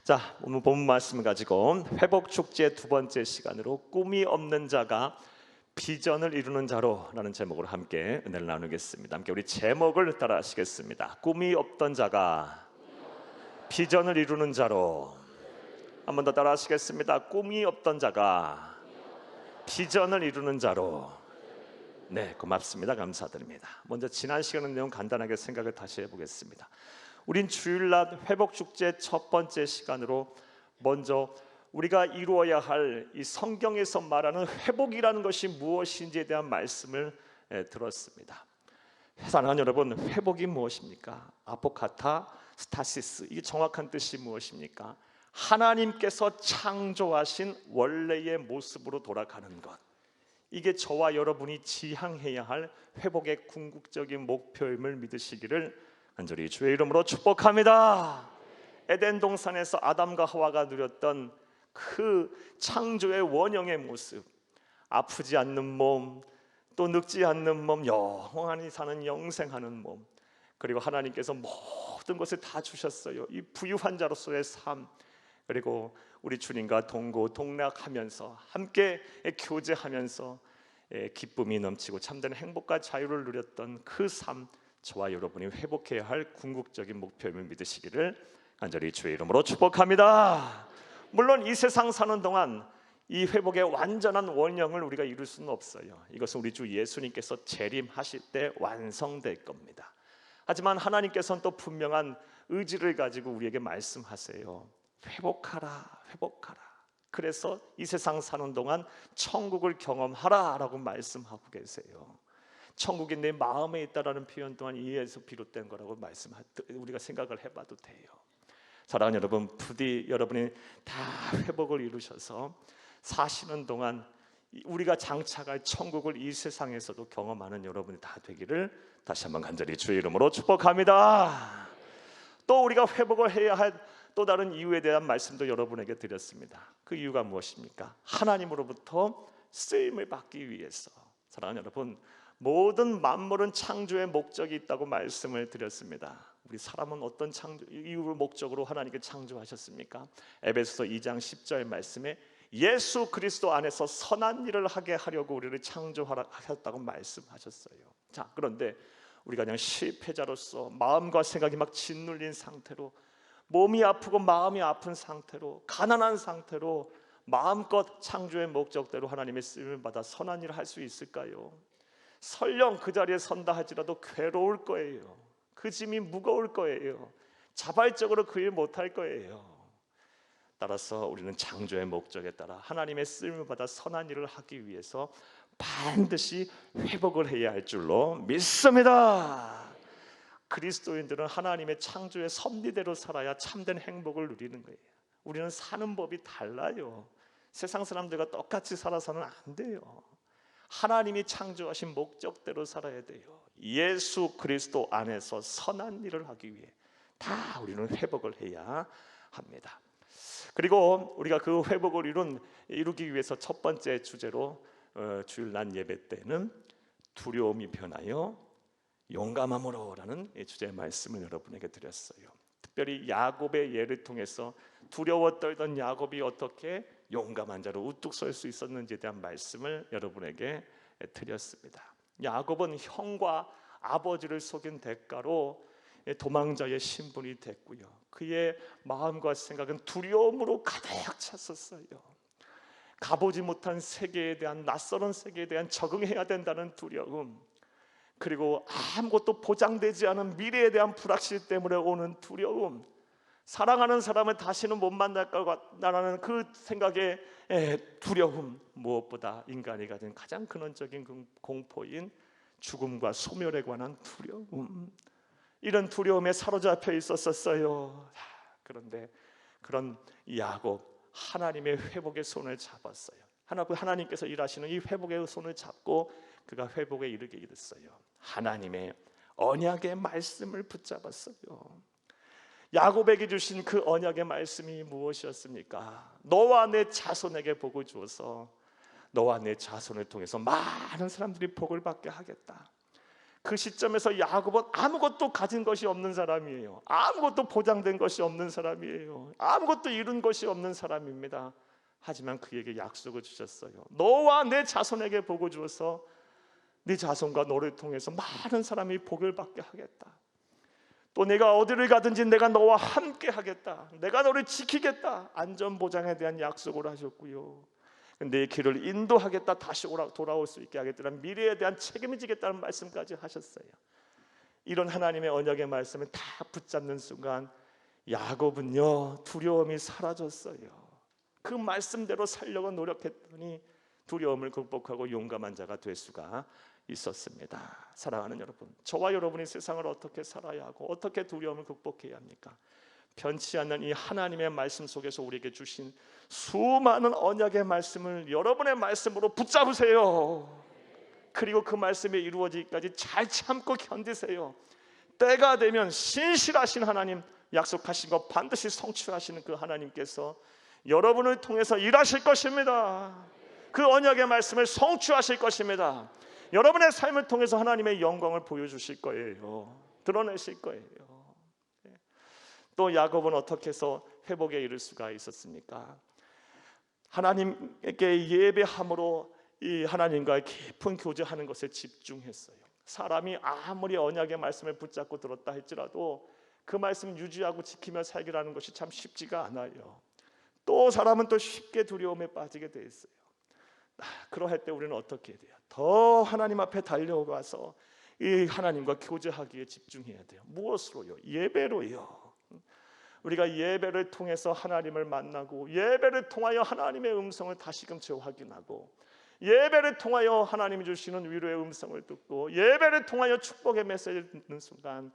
자, 오늘 본문 말씀을 가지고 회복 축제 두 번째 시간으로 꿈이 없는 자가 비전을 이루는 자로라는 제목으로 함께 은혜를 나누겠습니다. 함께 우리 제목을 따라 하시겠습니다. 꿈이 없던 자가 비전을 이루는 자로. 한 번 더 따라 하시겠습니다. 꿈이 없던 자가 비전을 이루는 자로. 네, 고맙습니다. 감사드립니다. 먼저 지난 시간의 내용 간단하게 생각을 다시 해보겠습니다. 우린 주일날 회복축제 첫 번째 시간으로 먼저 우리가 이루어야 할 이 성경에서 말하는 회복이라는 것이 무엇인지에 대한 말씀을 들었습니다. 사랑하는 여러분, 회복이 무엇입니까? 아포카타 스타시스, 이 정확한 뜻이 무엇입니까? 하나님께서 창조하신 원래의 모습으로 돌아가는 것, 이게 저와 여러분이 지향해야 할 회복의 궁극적인 목표임을 믿으시기를 간절히 주의 이름으로 축복합니다. 에덴 동산에서 아담과 하와가 누렸던 그 창조의 원형의 모습, 아프지 않는 몸, 또 늙지 않는 몸, 영원히 사는 영생하는 몸, 그리고 하나님께서 모든 것을 다 주셨어요. 이 부유한 자로서의 삶, 그리고 우리 주님과 동고동락하면서 함께 교제하면서 기쁨이 넘치고 참된 행복과 자유를 누렸던 그 삶, 저와 여러분이 회복해야 할 궁극적인 목표임을 믿으시기를 간절히 주의 이름으로 축복합니다. 물론 이 세상 사는 동안 이 회복의 완전한 원형을 우리가 이룰 수는 없어요. 이것은 우리 주 예수님께서 재림하실 때 완성될 겁니다. 하지만 하나님께서는 또 분명한 의지를 가지고 우리에게 말씀하세요. 회복하라, 회복하라. 그래서 이 세상 사는 동안 천국을 경험하라 라고 말씀하고 계세요. 천국이 내 마음에 있다라는 표현 또한 이에서 비롯된 거라고 우리가 생각을 해봐도 돼요. 사랑하는 여러분, 부디 여러분이 다 회복을 이루셔서 사시는 동안 우리가 장차갈 천국을 이 세상에서도 경험하는 여러분이 다 되기를 다시 한번 간절히 주의 이름으로 축복합니다. 또 우리가 회복을 해야 할 또 다른 이유에 대한 말씀도 여러분에게 드렸습니다. 그 이유가 무엇입니까? 하나님으로부터 쓰임을 받기 위해서. 사랑하는 여러분, 모든 만물은 창조의 목적이 있다고 말씀을 드렸습니다. 우리 사람은 어떤 이유를 목적으로 하나님께 창조하셨습니까? 에베소서 2장 10절 말씀에 예수 그리스도 안에서 선한 일을 하게 하려고 우리를 창조하셨다고 말씀하셨어요. 자, 그런데 우리가 그냥 실패자로서 마음과 생각이 막 짓눌린 상태로, 몸이 아프고 마음이 아픈 상태로, 가난한 상태로 마음껏 창조의 목적대로 하나님의 쓰임을 받아 선한 일을 할 수 있을까요? 설령 그 자리에 선다 하지라도 괴로울 거예요. 그 짐이 무거울 거예요. 자발적으로 그 일 못할 거예요. 따라서 우리는 창조의 목적에 따라 하나님의 쓰임을 받아 선한 일을 하기 위해서 반드시 회복을 해야 할 줄로 믿습니다. 그리스도인들은 하나님의 창조의 섭리대로 살아야 참된 행복을 누리는 거예요. 우리는 사는 법이 달라요. 세상 사람들과 똑같이 살아서는 안 돼요. 하나님이 창조하신 목적대로 살아야 돼요. 예수 그리스도 안에서 선한 일을 하기 위해 다 우리는 회복을 해야 합니다. 그리고 우리가 그 회복을 이루기 위해서 첫 번째 주제로 주일날 예배 때는 두려움이 변하여 용감함으로라는 주제의 말씀을 여러분에게 드렸어요. 특별히 야곱의 예를 통해서 두려워 떨던 야곱이 어떻게 용감한 자로 우뚝 설 수 있었는지에 대한 말씀을 여러분에게 드렸습니다. 야곱은 형과 아버지를 속인 대가로 도망자의 신분이 됐고요. 그의 마음과 생각은 두려움으로 가득 찼었어요. 가보지 못한 세계에 대한, 낯설은 세계에 대한 적응해야 된다는 두려움, 그리고 아무것도 보장되지 않은 미래에 대한 불확실 때문에 오는 두려움, 사랑하는 사람을 다시는 못 만날 것 같다는 그 생각의 두려움, 무엇보다 인간이 가진 가장 근원적인 공포인 죽음과 소멸에 관한 두려움, 이런 두려움에 사로잡혀 있었어요. 그런데 그런 야곱, 하나님의 회복의 손을 잡았어요. 하나님께서 일하시는 이 회복의 손을 잡고 그가 회복에 이르게 됐어요. 하나님의 언약의 말씀을 붙잡았어요. 야곱에게 주신 그 언약의 말씀이 무엇이었습니까? 너와 내 자손에게 복을 주어서 너와 내 자손을 통해서 많은 사람들이 복을 받게 하겠다. 그 시점에서 야곱은 아무것도 가진 것이 없는 사람이에요. 아무것도 보장된 것이 없는 사람이에요. 아무것도 이룬 것이 없는 사람입니다. 하지만 그에게 약속을 주셨어요. 너와 내 자손에게 복을 주어서 네 자손과 너를 통해서 많은 사람이 복을 받게 하겠다. 또 내가 어디를 가든지 내가 너와 함께 하겠다. 내가 너를 지키겠다. 안전보장에 대한 약속을 하셨고요. 내 길을 인도하겠다. 다시 돌아올 수 있게 하겠다는 미래에 대한 책임을 지겠다는 말씀까지 하셨어요. 이런 하나님의 언약의 말씀을 다 붙잡는 순간 야곱은요 두려움이 사라졌어요. 그 말씀대로 살려고 노력했더니 두려움을 극복하고 용감한 자가 될 수가 있었습니다. 사랑하는 여러분, 저와 여러분이 세상을 어떻게 살아야 하고 어떻게 두려움을 극복해야 합니까? 변치 않는 이 하나님의 말씀 속에서 우리에게 주신 수많은 언약의 말씀을 여러분의 말씀으로 붙잡으세요. 그리고 그 말씀이 이루어지기까지 잘 참고 견디세요. 때가 되면 신실하신 하나님, 약속하신 것 반드시 성취하시는 그 하나님께서 여러분을 통해서 일하실 것입니다. 그 언약의 말씀을 성취하실 것입니다. 여러분의 삶을 통해서 하나님의 영광을 보여주실 거예요. 드러내실 거예요. 또 야곱은 어떻게 해서 회복에 이를 수가 있었습니까? 하나님께 예배함으로 이 하나님과의 깊은 교제하는 것에 집중했어요. 사람이 아무리 언약의 말씀을 붙잡고 들었다 할지라도 그 말씀 유지하고 지키며 살기라는 것이 참 쉽지가 않아요. 또 사람은 또 쉽게 두려움에 빠지게 돼 있어요. 그러할 때 우리는 어떻게 해야 돼요? 더 하나님 앞에 달려가서 이 하나님과 교제하기에 집중해야 돼요. 무엇으로요? 예배로요. 우리가 예배를 통해서 하나님을 만나고 예배를 통하여 하나님의 음성을 다시금 재확인하고 예배를 통하여 하나님이 주시는 위로의 음성을 듣고 예배를 통하여 축복의 메시지를 듣는 순간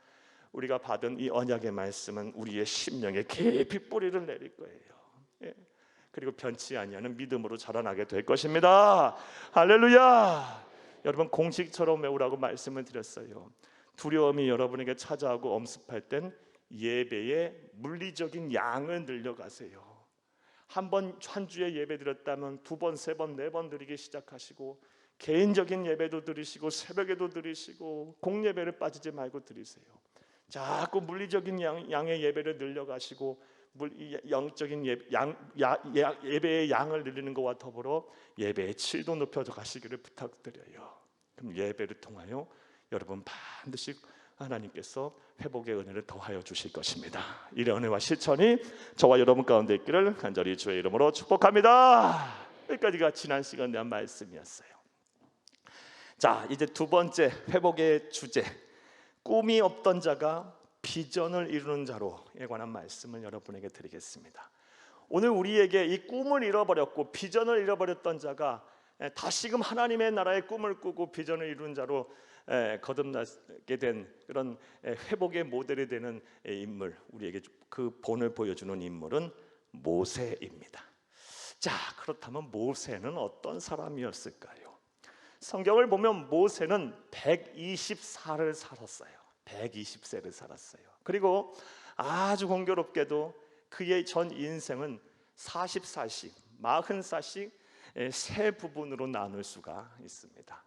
우리가 받은 이 언약의 말씀은 우리의 심령에 깊이 뿌리를 내릴 거예요. 그리고 변치 아니하는 믿음으로 자라나게 될 것입니다. 할렐루야. 여러분 공식처럼 외우라고 말씀을 드렸어요. 두려움이 여러분에게 찾아오고 엄습할 땐 예배의 물리적인 양을 늘려가세요. 한 주에 예배 드렸다면 2번, 3번, 4번 드리기 시작하시고 개인적인 예배도 드리시고 새벽에도 드리시고 공예배를 빠지지 말고 드리세요. 자꾸 물리적인 양의 예배를 늘려가시고 영적인 예배의 양을 늘리는 것과 더불어 예배의 질도 높여져 가시기를 부탁드려요. 그럼 예배를 통하여 여러분 반드시 하나님께서 회복의 은혜를 더하여 주실 것입니다. 이런 은혜와 실천이 저와 여러분 가운데 있기를 간절히 주의 이름으로 축복합니다. 여기까지가 지난 시간에 대한 말씀이었어요. 자, 이제 두 번째 회복의 주제, 꿈이 없던 자가 비전을 이루는 자로에 관한 말씀을 여러분에게 드리겠습니다. 오늘 우리에게 이 꿈을 잃어버렸고 비전을 잃어버렸던 자가 다시금 하나님의 나라의 꿈을 꾸고 비전을 이루는 자로 거듭나게 된 그런 회복의 모델이 되는 인물, 우리에게 그 본을 보여주는 인물은 모세입니다. 자, 그렇다면 모세는 어떤 사람이었을까요? 성경을 보면 모세는 124를 살았어요. 120세를 살았어요. 그리고 아주 공교롭게도 그의 전 인생은 40살씩 40살씩 세 부분으로 나눌 수가 있습니다.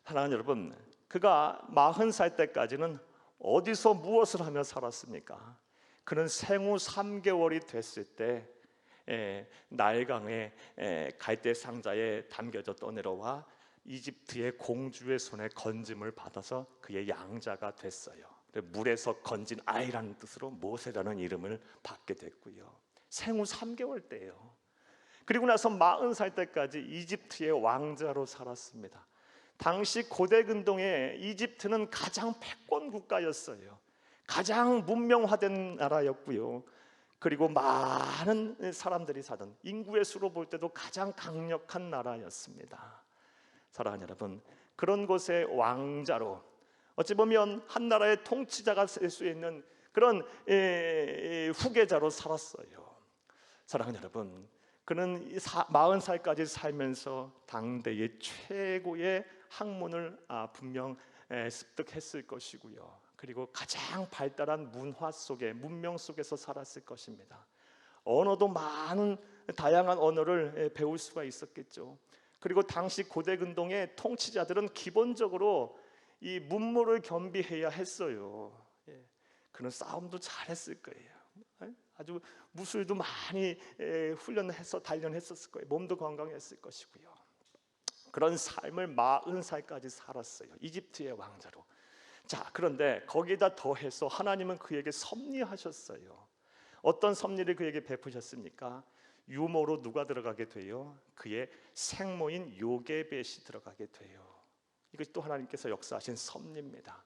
사랑하는 여러분, 그가 40살 때까지는 어디서 무엇을 하며 살았습니까? 그는 생후 3개월이 됐을 때 나일강의 갈대 상자에 담겨져 떠내려와 이집트의 공주의 손에 건짐을 받아서 그의 양자가 됐어요. 물에서 건진 아이라는 뜻으로 모세라는 이름을 받게 됐고요. 생후 3개월 때예요. 그리고 나서 40살 때까지 이집트의 왕자로 살았습니다. 당시 고대 근동에 이집트는 가장 패권 국가였어요. 가장 문명화된 나라였고요. 그리고 많은 사람들이 사던 인구의 수로 볼 때도 가장 강력한 나라였습니다. 사랑하는 여러분, 그런 곳의 왕자로 어찌 보면 한 나라의 통치자가 될 수 있는 그런 후계자로 살았어요. 사랑하는 여러분, 그는 40살까지 살면서 당대의 최고의 학문을 분명 습득했을 것이고요. 그리고 가장 발달한 문화 속에, 문명 속에서 살았을 것입니다. 언어도 많은 다양한 언어를 배울 수가 있었겠죠. 그리고 당시 고대 근동의 통치자들은 기본적으로 이 문무를 겸비해야 했어요. 예. 그는 싸움도 잘했을 거예요. 아주 무술도 많이 훈련해서 단련했었을 거예요. 몸도 건강했을 것이고요. 그런 삶을 40살까지 살았어요. 이집트의 왕자로. 자, 그런데 거기에다 더해서 하나님은 그에게 섭리하셨어요. 어떤 섭리를 그에게 베푸셨습니까? 유모로 누가 들어가게 돼요? 그의 생모인 요게벳이 들어가게 돼요. 이것이 또 하나님께서 역사하신 섭리입니다.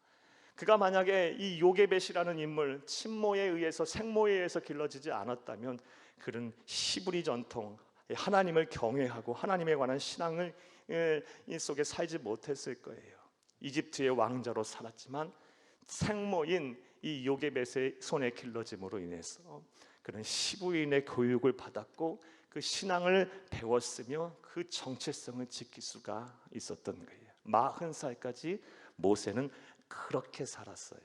그가 만약에 이 요게벳이라는 인물, 친모에 의해서 생모에 의해서 길러지지 않았다면 그는 히브리 전통, 하나님을 경외하고 하나님에 관한 신앙을 이 속에 살지 못했을 거예요. 이집트의 왕자로 살았지만 생모인 이 요게벳의 손에 길러짐으로 인해서 그는 히브리인의 교육을 받았고 그 신앙을 배웠으며 그 정체성을 지킬 수가 있었던 거예요. 40살까지 모세는 그렇게 살았어요.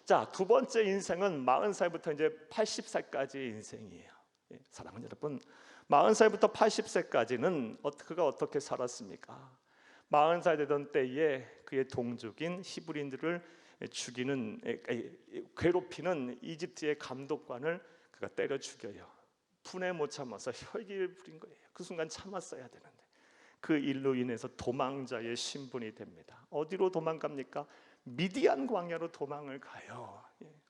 자, 두 번째 인생은 40살부터 이제 80살까지의 인생이에요. 사랑하는 여러분, 40살부터 80세까지는 그가 어떻게 살았습니까? 40살 되던 때에 그의 동족인 히브리인들을 죽이는, 괴롭히는 이집트의 감독관을 그가 때려 죽여요. 분에 못 참아서 혈기를 부린 거예요. 그 순간 참았어야 되는데 그 일로 인해서 도망자의 신분이 됩니다. 어디로 도망갑니까? 미디안 광야로 도망을 가요.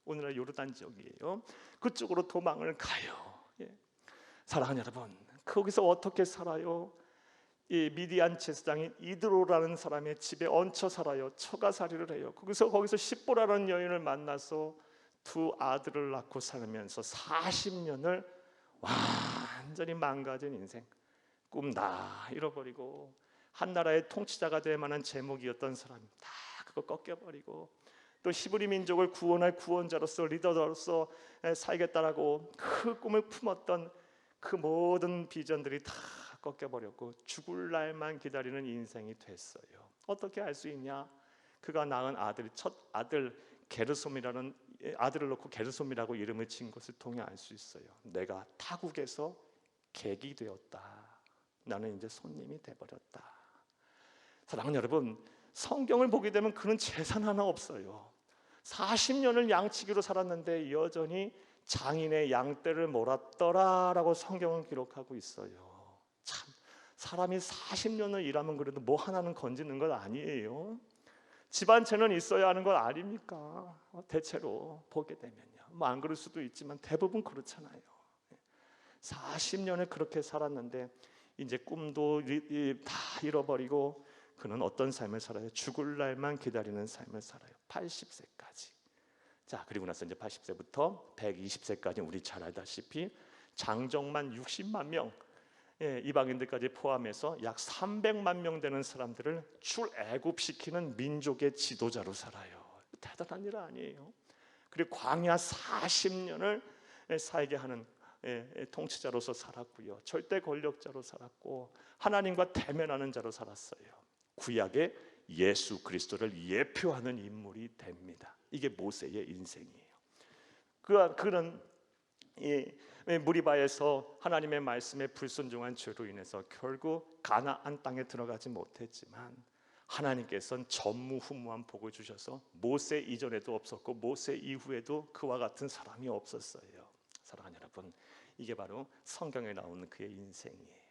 오늘날 요르단 지역이에요. 그쪽으로 도망을 가요. 사랑하는 여러분, 거기서 어떻게 살아요? 이 미디안 제사장인 이드로라는 사람의 집에 얹혀 살아요. 처가살이를 해요. 거기서 십보라는 여인을 만나서 두 아들을 낳고 살면서 40년을 완전히 망가진 인생, 꿈 다 잃어버리고 한 나라의 통치자가 될 만한 제목이었던 사람 다 그거 꺾여버리고 또 히브리 민족을 구원할 구원자로서 리더로서 살겠다라고 그 꿈을 품었던 그 모든 비전들이 다 꺾여버렸고 죽을 날만 기다리는 인생이 됐어요. 어떻게 알 수 있냐? 그가 낳은 첫 아들 게르솜이라는 아들을 놓고 게르솜이라고 이름을 지은 것을 통해 알 수 있어요. 내가 타국에서 객이 되었다. 나는 이제 손님이 돼버렸다. 사랑하는 여러분, 성경을 보게 되면 그는 재산 하나 없어요. 40년을 양치기로 살았는데 여전히 장인의 양떼를 몰았더라라고 성경은 기록하고 있어요. 참, 사람이 40년을 일하면 그래도 뭐 하나는 건지는 건 아니에요. 집안채는 있어야 하는 건 아닙니까? 대체로 보게 되면요. 뭐 안 그럴 수도 있지만 대부분 그렇잖아요. 40년을 그렇게 살았는데 이제 꿈도 다 잃어버리고 그는 어떤 삶을 살아요? 죽을 날만 기다리는 삶을 살아요. 80세까지. 자, 그리고 나서 이제 80세부터 120세까지 우리 잘 알다시피 장정만 60만 명, 이방인들까지 포함해서 약 300만 명 되는 사람들을 출애굽시키는 민족의 지도자로 살아요. 대단한 일 아니에요. 그리고 광야 40년을 살게 하는 통치자로서 살았고요. 절대 권력자로 살았고 하나님과 대면하는 자로 살았어요. 구약의 예수 그리스도를 예표하는 인물이 됩니다. 이게 모세의 인생이에요. 그는 무리바에서 하나님의 말씀에 불순종한 죄로 인해서 결국 가나안 땅에 들어가지 못했지만 하나님께서는 전무후무한 복을 주셔서 모세 이전에도 없었고 모세 이후에도 그와 같은 사람이 없었어요. 사랑하는 여러분, 이게 바로 성경에 나오는 그의 인생이에요.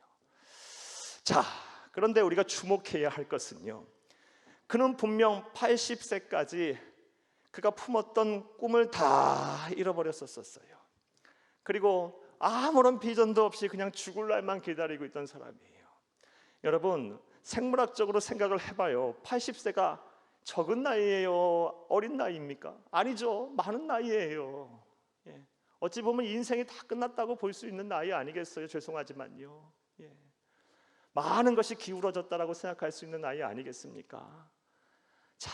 자, 그런데 우리가 주목해야 할 것은요, 그는 분명 80세까지 그가 품었던 꿈을 다 잃어버렸었어요. 그리고 아무런 비전도 없이 그냥 죽을 날만 기다리고 있던 사람이에요. 여러분, 생물학적으로 생각을 해봐요. 80세가 적은 나이예요? 어린 나이입니까? 아니죠. 많은 나이예요. 어찌 보면 인생이 다 끝났다고 볼 수 있는 나이 아니겠어요? 죄송하지만요. 많은 것이 기울어졌다라고 생각할 수 있는 나이 아니겠습니까? 자,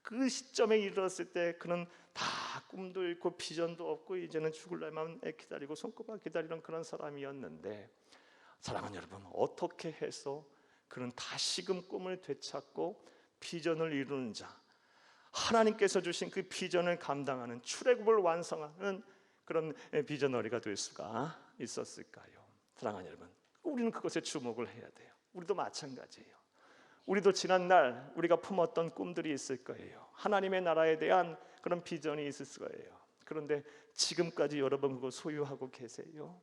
그 시점에 이르렀을 때 그는 다 꿈도 잃고 비전도 없고 이제는 죽을 날만 기다리고 손꼽아 기다리는 그런 사람이었는데, 사랑하는 여러분, 어떻게 해서 그는 다시금 꿈을 되찾고 비전을 이루는 자, 하나님께서 주신 그 비전을 감당하는 출애굽을 완성하는 그런 비전어리가 될 수가 있었을까요? 사랑하는 여러분, 우리는 그것에 주목을 해야 돼요. 우리도 마찬가지예요. 우리도 지난날 우리가 품었던 꿈들이 있을 거예요. 하나님의 나라에 대한 그런 비전이 있을 거예요. 그런데 지금까지 여러분 그거 소유하고 계세요?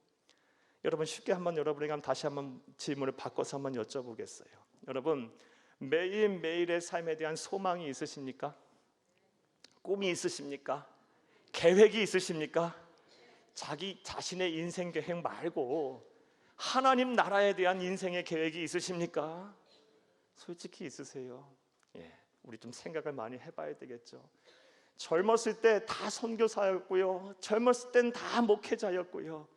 여러분 쉽게 한번 여러분에게 다시 한번 질문을 바꿔서 한번 여쭤보겠어요. 여러분 매일매일의 삶에 대한 소망이 있으십니까? 꿈이 있으십니까? 계획이 있으십니까? 자기 자신의 인생 계획 말고 하나님 나라에 대한 인생의 계획이 있으십니까? 솔직히 있으세요? 우리 좀 생각을 많이 해봐야 되겠죠. 젊었을 때 다 선교사였고요, 젊었을 땐 다 목회자였고요,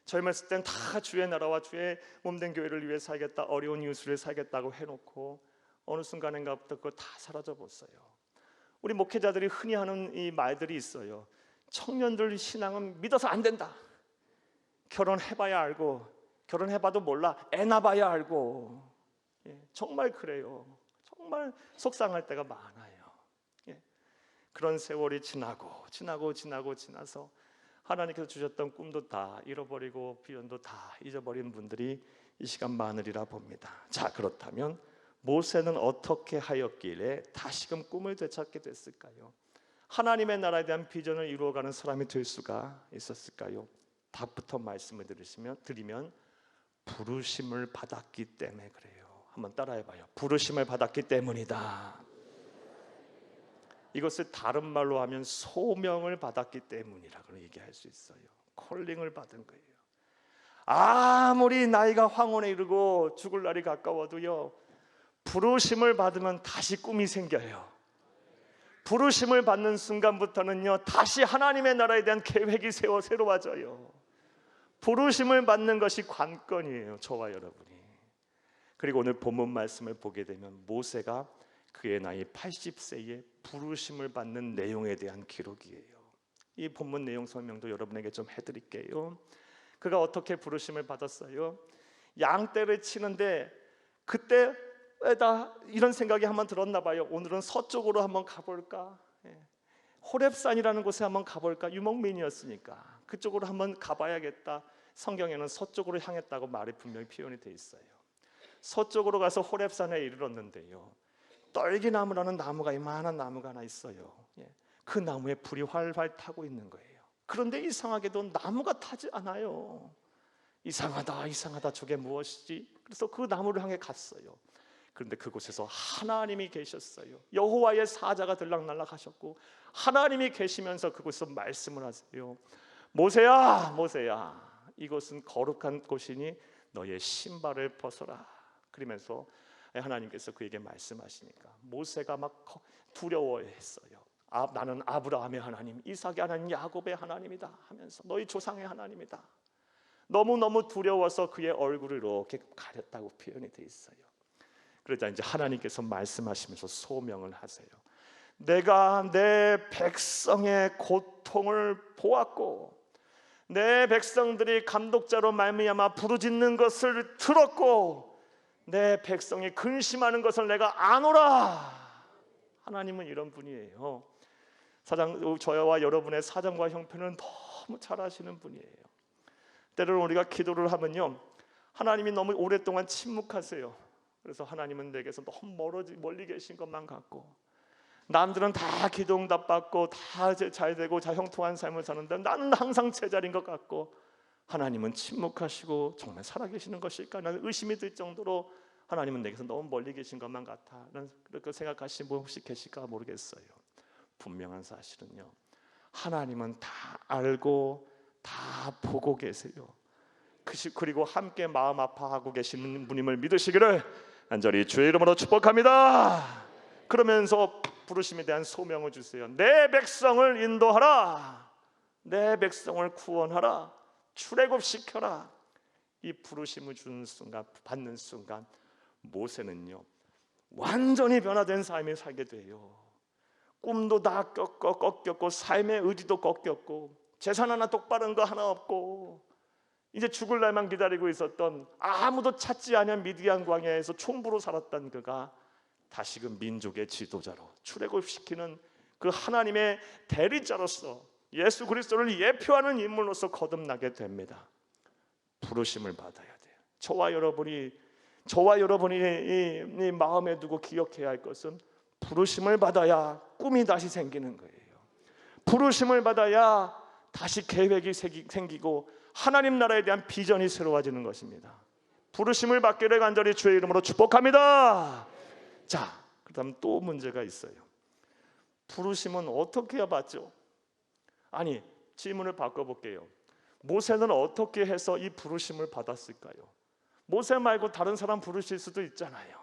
젊었을 땐 다 주의 나라와 주의 몸된 교회를 위해 살겠다, 어려운 이웃을 살겠다고 해놓고 어느 순간인가부터 그거 다 사라져 버렸어요. 우리 목회자들이 흔히 하는 이 말들이 있어요. 청년들 신앙은 믿어서 안 된다. 결혼해봐야 알고, 결혼해봐도 몰라, 애 낳아봐야 알고. 정말 그래요. 정말 속상할 때가 많아요. 그런 세월이 지나서 하나님께서 주셨던 꿈도 다 잃어버리고 비전도 다 잊어버린 분들이 이 시간 많으리라 봅니다. 자, 그렇다면 모세는 어떻게 하였길래 다시금 꿈을 되찾게 됐을까요? 하나님의 나라에 대한 비전을 이루어가는 사람이 될 수가 있었을까요? 답부터 말씀을 드리면 부르심을 받았기 때문에 그래요. 한번 따라해봐요. 부르심을 받았기 때문이다. 이것을 다른 말로 하면 소명을 받았기 때문이라고 얘기할 수 있어요. 콜링을 받은 거예요. 아무리 나이가 황혼에 이르고 죽을 날이 가까워도요, 부르심을 받으면 다시 꿈이 생겨요. 부르심을 받는 순간부터는요, 다시 하나님의 나라에 대한 계획이 새로워져요. 부르심을 받는 것이 관건이에요, 저와 여러분이. 그리고 오늘 본문 말씀을 보게 되면 모세가 그의 나이 80세에 부르심을 받는 내용에 대한 기록이에요. 이 본문 내용 설명도 여러분에게 좀 해드릴게요. 그가 어떻게 부르심을 받았어요? 양떼를 치는데 그때다 이런 생각이 한번 들었나 봐요. 오늘은 서쪽으로 한번 가볼까? 호렙산이라는 곳에 한번 가볼까? 유목민이었으니까 그쪽으로 한번 가봐야겠다. 성경에는 서쪽으로 향했다고 말이 분명히 표현이 돼 있어요. 서쪽으로 가서 호렙산에 이르렀는데요, 떨기나무라는 나무가 이만한 나무가 하나 있어요. 그 나무에 불이 활활 타고 있는 거예요. 그런데 이상하게도 나무가 타지 않아요. 이상하다 저게 무엇이지? 그래서 그 나무를 향해 갔어요. 그런데 그곳에서 하나님이 계셨어요. 여호와의 사자가 들락날락 하셨고 하나님이 계시면서 그곳에서 말씀을 하세요. 모세야, 모세야, 이곳은 거룩한 곳이니 너의 신발을 벗어라. 그러면서 하나님께서 그에게 말씀하시니까 모세가 막 두려워했어요. 나는 아브라함의 하나님, 이삭의 하나님, 야곱의 하나님이다 하면서 너희 조상의 하나님이다. 너무너무 두려워서 그의 얼굴을 이렇게 가렸다고 표현이 돼 있어요. 그러자 이제 하나님께서 말씀하시면서 소명을 하세요. 내가 내 백성의 고통을 보았고 내 백성들이 감독자로 말미암아 부르짖는 것을 들었고 내 백성이 근심하는 것을 내가 아노라. 하나님은 이런 분이에요. 저와 여러분의 사정과 형편은 너무 잘 아시는 분이에요. 때로는 우리가 기도를 하면요, 하나님이 너무 오랫동안 침묵하세요. 그래서 하나님은 내게서 너무 멀리 계신 것만 같고, 남들은 다 기도 응답 받고 다 잘 되고 형통한 삶을 사는데 나는 항상 제자리인 것 같고, 하나님은 침묵하시고 정말 살아계시는 것일까? 나는 의심이 들 정도로 하나님은 내게서 너무 멀리 계신 것만 같아. 그렇게 생각하시는 분 혹시 계실까 모르겠어요. 분명한 사실은요, 하나님은 다 알고 다 보고 계세요. 그리고 함께 마음 아파하고 계시는 분임을 믿으시기를 간절히 주의 이름으로 축복합니다. 그러면서 부르심에 대한 소명을 주세요. 내 백성을 인도하라. 내 백성을 구원하라. 출애굽시켜라. 이 부르심을 주는 순간, 받는 순간 모세는요 완전히 변화된 삶을 살게 돼요. 꿈도 다 꺾였고 삶의 의지도 꺾였고 재산 하나 똑바른 거 하나 없고 이제 죽을 날만 기다리고 있었던, 아무도 찾지 않은 미디안 광야에서 총부로 살았던 그가 다시금 민족의 지도자로 출애굽시키는 그 하나님의 대리자로서 예수 그리스도를 예표하는 인물로서 거듭나게 됩니다. 부르심을 받아야 돼요. 저와 여러분이 저와 여러분이 이 마음에 두고 기억해야 할 것은 부르심을 받아야 꿈이 다시 생기는 거예요. 부르심을 받아야 다시 계획이 생기고 하나님 나라에 대한 비전이 새로워지는 것입니다. 부르심을 받기를 간절히 주의 이름으로 축복합니다. 자, 그다음 또 문제가 있어요. 부르심은 어떻게 해야 받죠? 아니, 질문을 바꿔볼게요. 모세는 어떻게 해서 이 부르심을 받았을까요? 모세 말고 다른 사람 부르실 수도 있잖아요.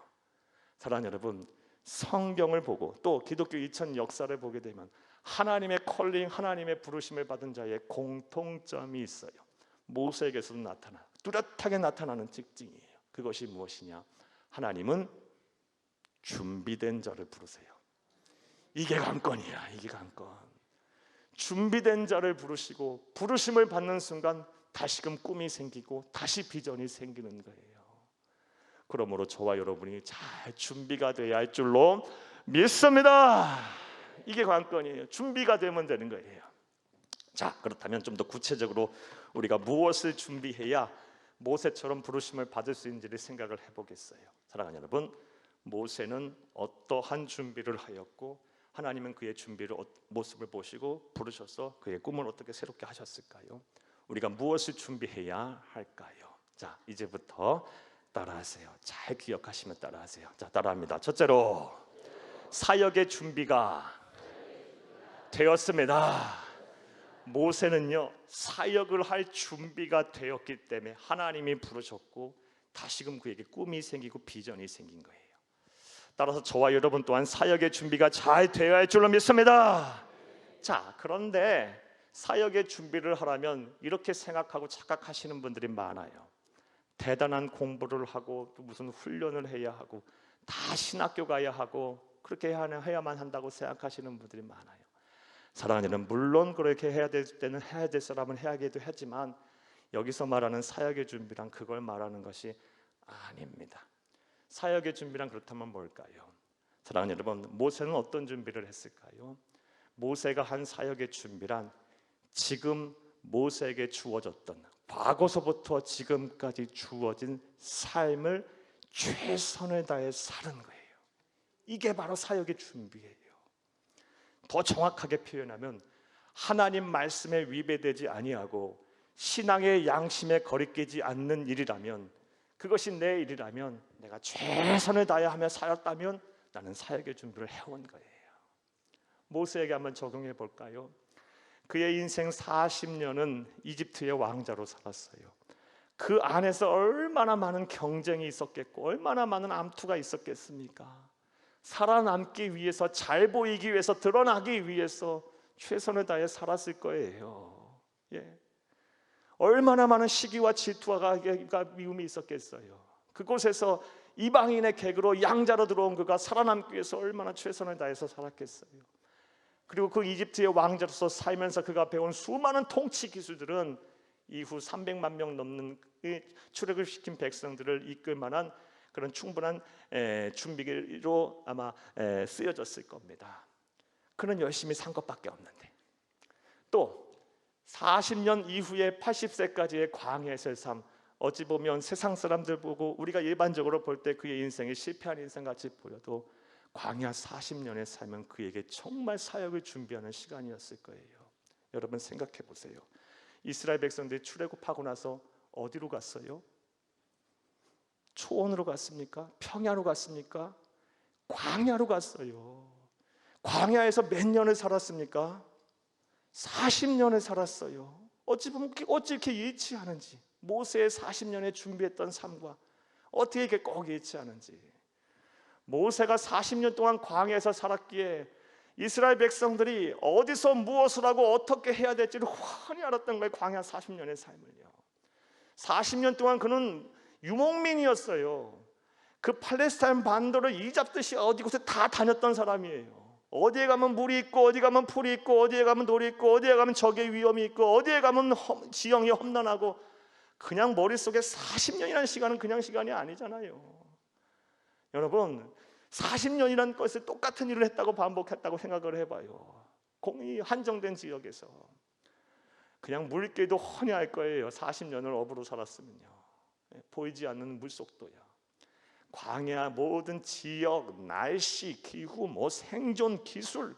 사랑하는 여러분, 성경을 보고 또 기독교 2000 역사를 보게 되면 하나님의 컬링, 하나님의 부르심을 받은 자의 공통점이 있어요. 모세에게서도 뚜렷하게 나타나는 특징이에요. 그것이 무엇이냐? 하나님은 준비된 자를 부르세요. 이게 관건이야. 이게 관건. 준비된 자를 부르시고 부르심을 받는 순간 다시금 꿈이 생기고 다시 비전이 생기는 거예요. 그러므로 저와 여러분이 잘 준비가 되어야 할 줄로 믿습니다. 이게 관건이에요. 준비가 되면 되는 거예요. 자, 그렇다면 좀 더 구체적으로 우리가 무엇을 준비해야 모세처럼 부르심을 받을 수 있는지를 생각을 해보겠어요. 사랑하는 여러분, 모세는 어떠한 준비를 하였고 하나님은 그의 준비를 모습을 보시고 부르셔서 그의 꿈을 어떻게 새롭게 하셨을까요? 우리가 무엇을 준비해야 할까요? 자, 이제부터 따라하세요. 잘 기억하시면 따라하세요. 자, 따라합니다. 첫째로, 사역의 준비가 되었습니다. 모세는요, 사역을 할 준비가 되었기 때문에 하나님이 부르셨고 다시금 그에게 꿈이 생기고 비전이 생긴 거예요. 따라서 저와 여러분 또한 사역의 준비가 잘 되어야 할 줄로 믿습니다. 자, 그런데 사역의 준비를 하려면 이렇게 생각하고 착각하시는 분들이 많아요. 대단한 공부를 하고 또 무슨 훈련을 해야 하고 다 신학교 가야 하고 그렇게 해야만 한다고 생각하시는 분들이 많아요. 사랑하는 여러분, 물론 그렇게 해야 될 때는 해야 될 사람은 해야기도 하지만 여기서 말하는 사역의 준비란 그걸 말하는 것이 아닙니다. 사역의 준비란 그렇다면 뭘까요? 사랑하는 여러분, 모세는 어떤 준비를 했을까요? 모세가 한 사역의 준비란 지금 모세에게 주어졌던 과거서부터 지금까지 주어진 삶을 최선을 다해 사는 거예요. 이게 바로 사역의 준비예요. 더 정확하게 표현하면 하나님 말씀에 위배되지 아니하고 신앙의 양심에 거리끼지 않는 일이라면, 그것이 내 일이라면, 내가 최선을 다하며 살았다면 나는 사역의 준비를 해온 거예요. 모세에게 한번 적용해 볼까요? 그의 인생 40년은 이집트의 왕자로 살았어요. 그 안에서 얼마나 많은 경쟁이 있었겠고 얼마나 많은 암투가 있었겠습니까? 살아남기 위해서, 잘 보이기 위해서, 드러나기 위해서 최선을 다해 살았을 거예요. 예. 얼마나 많은 시기와 질투와 미움이 있었겠어요. 그곳에서 이방인의 객으로 양자로 들어온 그가 살아남기 위해서 얼마나 최선을 다해서 살았겠어요. 그리고 그 이집트의 왕자로서 살면서 그가 배운 수많은 통치 기술들은 이후 300만 명 넘는 출애굽을 시킨 백성들을 이끌 만한 그런 충분한 준비로 아마 쓰여졌을 겁니다. 그는 열심히 산 것밖에 없는데, 또 40년 이후에 80세까지의 광야에서의 삶, 어찌 보면 세상 사람들 보고 우리가 일반적으로 볼 때 그의 인생이 실패한 인생 같이 보여도 광야 40년의 삶은 그에게 정말 사역을 준비하는 시간이었을 거예요. 여러분 생각해 보세요. 이스라엘 백성들이 출애굽하고 나서 어디로 갔어요? 초원으로 갔습니까? 평야로 갔습니까? 광야로 갔어요. 광야에서 몇 년을 살았습니까? 40년을 살았어요. 어찌 이렇게 일치하는지, 모세의 40년에 준비했던 삶과 어떻게 이렇게 꼭 일치하는지. 모세가 40년 동안 광야에서 살았기에 이스라엘 백성들이 어디서 무엇을 하고 어떻게 해야 될지를 훤히 알았던 거예요. 광야 40년의 삶을요. 40년 동안 그는 유목민이었어요. 그 팔레스타인 반도를 이잡듯이 어디 곳에 다 다녔던 사람이에요. 어디에 가면 물이 있고, 어디 가면 풀이 있고, 어디에 가면 돌이 있고, 어디에 가면 적의 위험이 있고, 어디에 가면 지형이 험난하고. 그냥 머릿속에 40년이라는 시간은 그냥 시간이 아니잖아요. 여러분 40년이라는 것을 똑같은 일을 했다고 반복했다고 생각을 해봐요. 공이 한정된 지역에서 그냥 물길도 훤히 알 거예요. 40년을 어부로 살았으면요. 보이지 않는 물속도야. 광야 모든 지역, 날씨, 기후, 생존 기술,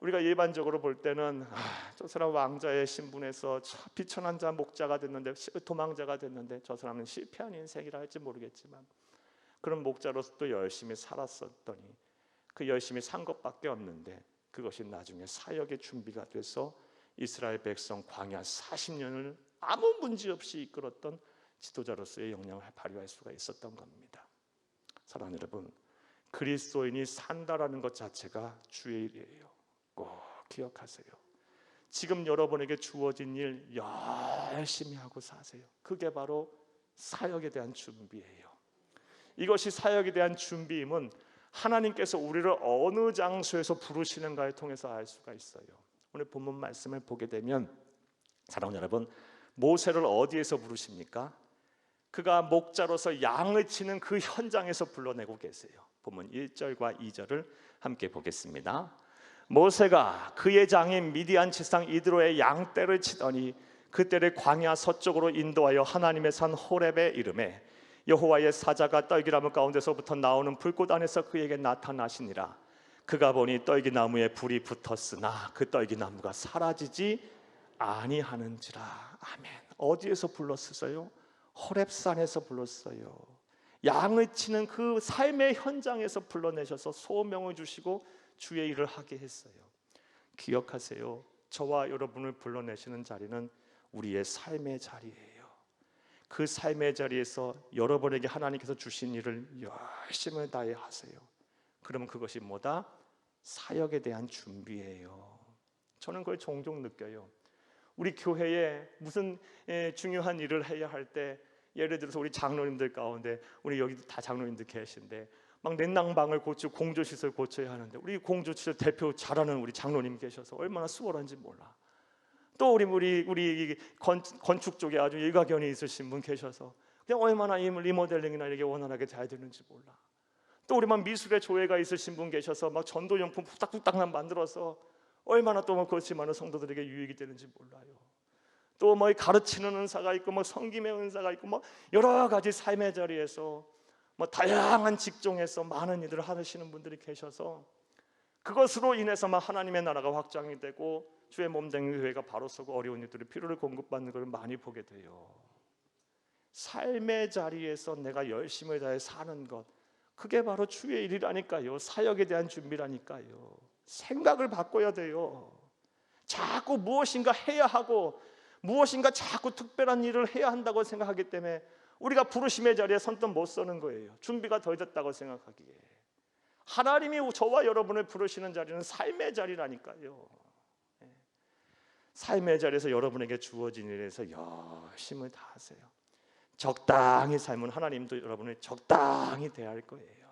우리가 일반적으로 볼 때는 저 사람 왕자의 신분에서 비천한 자 목자가 됐는데, 도망자가 됐는데 저 사람은 실패한 인생이라 할지 모르겠지만, 그런 목자로서 또 열심히 살았었더니 그 열심히 산 것밖에 없는데, 그것이 나중에 사역의 준비가 돼서 이스라엘 백성 광야 40년을 아무 문제 없이 이끌었던 지도자로서의 역량을 발휘할 수가 있었던 겁니다. 사랑하는 여러분, 그리스도인이 산다라는 것 자체가 주의 일이에요. 꼭 기억하세요. 지금 여러분에게 주어진 일 열심히 하고 사세요. 그게 바로 사역에 대한 준비예요. 이것이 사역에 대한 준비임은 하나님께서 우리를 어느 장소에서 부르시는가를 통해서 알 수가 있어요. 오늘 본문 말씀을 보게 되면, 사랑하는 여러분, 모세를 어디에서 부르십니까? 그가 목자로서 양을 치는 그 현장에서 불러내고 계세요. 본문 1절과 2절을 함께 보겠습니다. 모세가 그의 장인 미디안 지상 이드로의 양떼를 치더니 그떼를 광야 서쪽으로 인도하여 하나님의 산 호렙에 이르매 여호와의 사자가 떨기나무 가운데서부터 나오는 불꽃 안에서 그에게 나타나시니라. 그가 보니 떨기나무에 불이 붙었으나 그 떨기나무가 사라지지 아니하는지라. 아멘. 어디에서 불렀어요? 호렙산에서 불렀어요. 양을 치는 그 삶의 현장에서 불러내셔서 소명을 주시고 주의 일을 하게 했어요. 기억하세요. 저와 여러분을 불러내시는 자리는 우리의 삶의 자리예요. 그 삶의 자리에서 여러분에게 하나님께서 주신 일을 열심히 다해 하세요. 그러면 그것이 뭐다? 사역에 대한 준비예요. 저는 그걸 종종 느껴요. 우리 교회에 무슨 중요한 일을 해야 할 때, 예를 들어서 우리 장로님들 가운데, 우리 여기 다 장로님들 계신데 막 냉난방을 고치고 공조시설 고쳐야 하는데, 우리 공조시설 대표 잘하는 우리 장로님 계셔서 얼마나 수월한지 몰라. 또 우리 건축 쪽에 아주 일가견이 있으신 분 계셔서 그냥 얼마나 이 리모델링이나 이렇게 원활하게 잘 되는지 몰라. 또 우리 막 미술의 조예가 있으신 분 계셔서 막 전도용품 뚝딱뚝딱 만들어서 얼마나 또 그렇지 많은 성도들에게 유익이 되는지 몰라요. 또 가르치는 은사가 있고 섬김의 은사가 있고 여러 가지 삶의 자리에서 다양한 직종에서 많은 일을 하시는 분들이 계셔서 그것으로 인해서 하나님의 나라가 확장이 되고 주의 몸된 교회가 바로 서고 어려운 이들의 필요를 공급받는 것을 많이 보게 돼요. 삶의 자리에서 내가 열심히 다해 사는 것, 그게 바로 주의 일이라니까요. 사역에 대한 준비라니까요. 생각을 바꿔야 돼요. 자꾸 무엇인가 해야 하고 무엇인가 자꾸 특별한 일을 해야 한다고 생각하기 때문에 우리가 부르심의 자리에 선뜻 못 서는 거예요. 준비가 덜 됐다고 생각하기에. 하나님이 저와 여러분을 부르시는 자리는 삶의 자리라니까요. 삶의 자리에서 여러분에게 주어진 일에서 열심을 다하세요. 적당히 삶은 하나님도 여러분을 적당히 대할 거예요.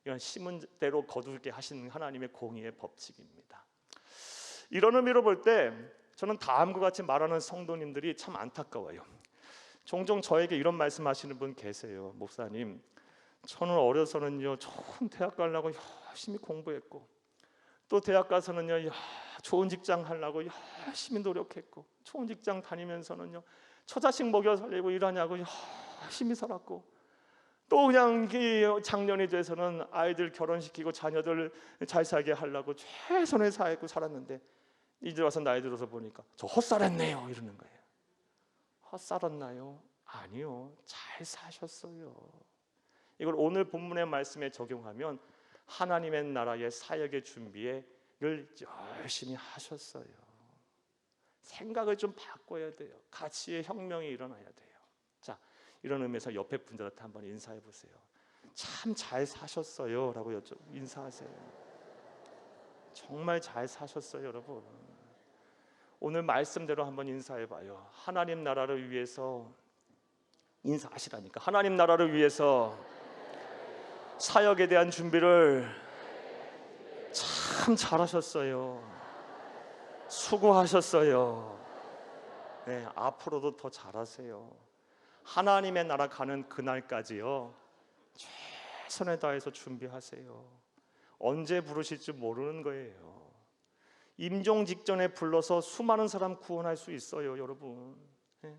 이건 심은 대로 거두게 하시는 하나님의 공의의 법칙입니다. 이런 의미로 볼 때 저는 다음과 같이 말하는 성도님들이 참 안타까워요. 종종 저에게 이런 말씀하시는 분 계세요. 목사님, 저는 어려서는요 좋은 대학 가려고 열심히 공부했고, 또 대학 가서는요 좋은 직장 하려고 열심히 노력했고, 좋은 직장 다니면서는요 처자식 먹여 살리고 일하냐고 열심히 살았고, 또 그냥 장년이 돼서는 아이들 결혼시키고 자녀들 잘 살게 하려고 최선을 다하고 살았는데, 이제 와서 나이 들어서 보니까 저 헛살았네요 이러는 거예요. 헛살았나요? 아니요, 잘 사셨어요. 이걸 오늘 본문의 말씀에 적용하면 하나님의 나라의 사역의 준비에 열심히 하셨어요. 생각을 좀 바꿔야 돼요. 가치의 혁명이 일어나야 돼요. 자, 이런 의미에서 옆에 분들한테 한번 인사해 보세요. 참 잘 사셨어요 라고 인사하세요. 정말 잘 사셨어요 여러분. 오늘 말씀대로 한번 인사해 봐요. 하나님 나라를 위해서 인사하시라니까. 하나님 나라를 위해서 사역에 대한 준비를 참 잘하셨어요. 수고하셨어요. 네, 앞으로도 더 잘하세요. 하나님의 나라 가는 그날까지요 최선을 다해서 준비하세요. 언제 부르실지 모르는 거예요. 임종 직전에 불러서 수많은 사람 구원할 수 있어요 여러분. 네.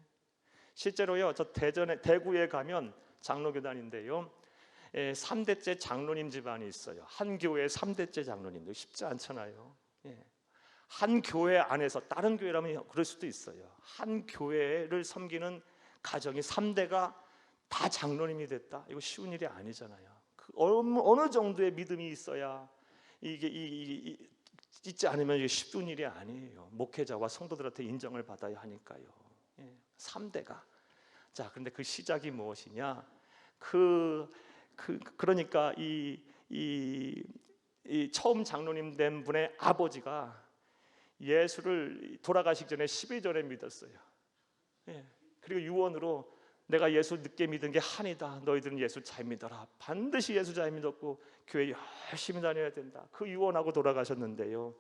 실제로요 저 대구에 가면 장로교단인데요. 3대째 장로님 집안이 있어요. 한 교회 3대째 장로님도 쉽지 않잖아요. 한 교회 안에서, 다른 교회라면 그럴 수도 있어요. 한 교회를 섬기는 가정이 3대가 다 장로님이 됐다. 이거 쉬운 일이 아니잖아요. 어느 정도의 믿음이 있어야 이게 있지 않으면 이게 쉬운 일이 아니에요. 목회자와 성도들한테 인정을 받아야 하니까요. 3대가. 자, 그런데 그 시작이 무엇이냐? 그러니까 이 처음 장로님 된 분의 아버지가 예수를 돌아가시기 전에 10일 전에 믿었어요. 그리고 유언으로 내가 예수 늦게 믿은 게 한이다. 너희들은 예수 잘 믿어라. 반드시 예수 잘 믿었고 교회 열심히 다녀야 된다. 그 유언하고 돌아가셨는데요.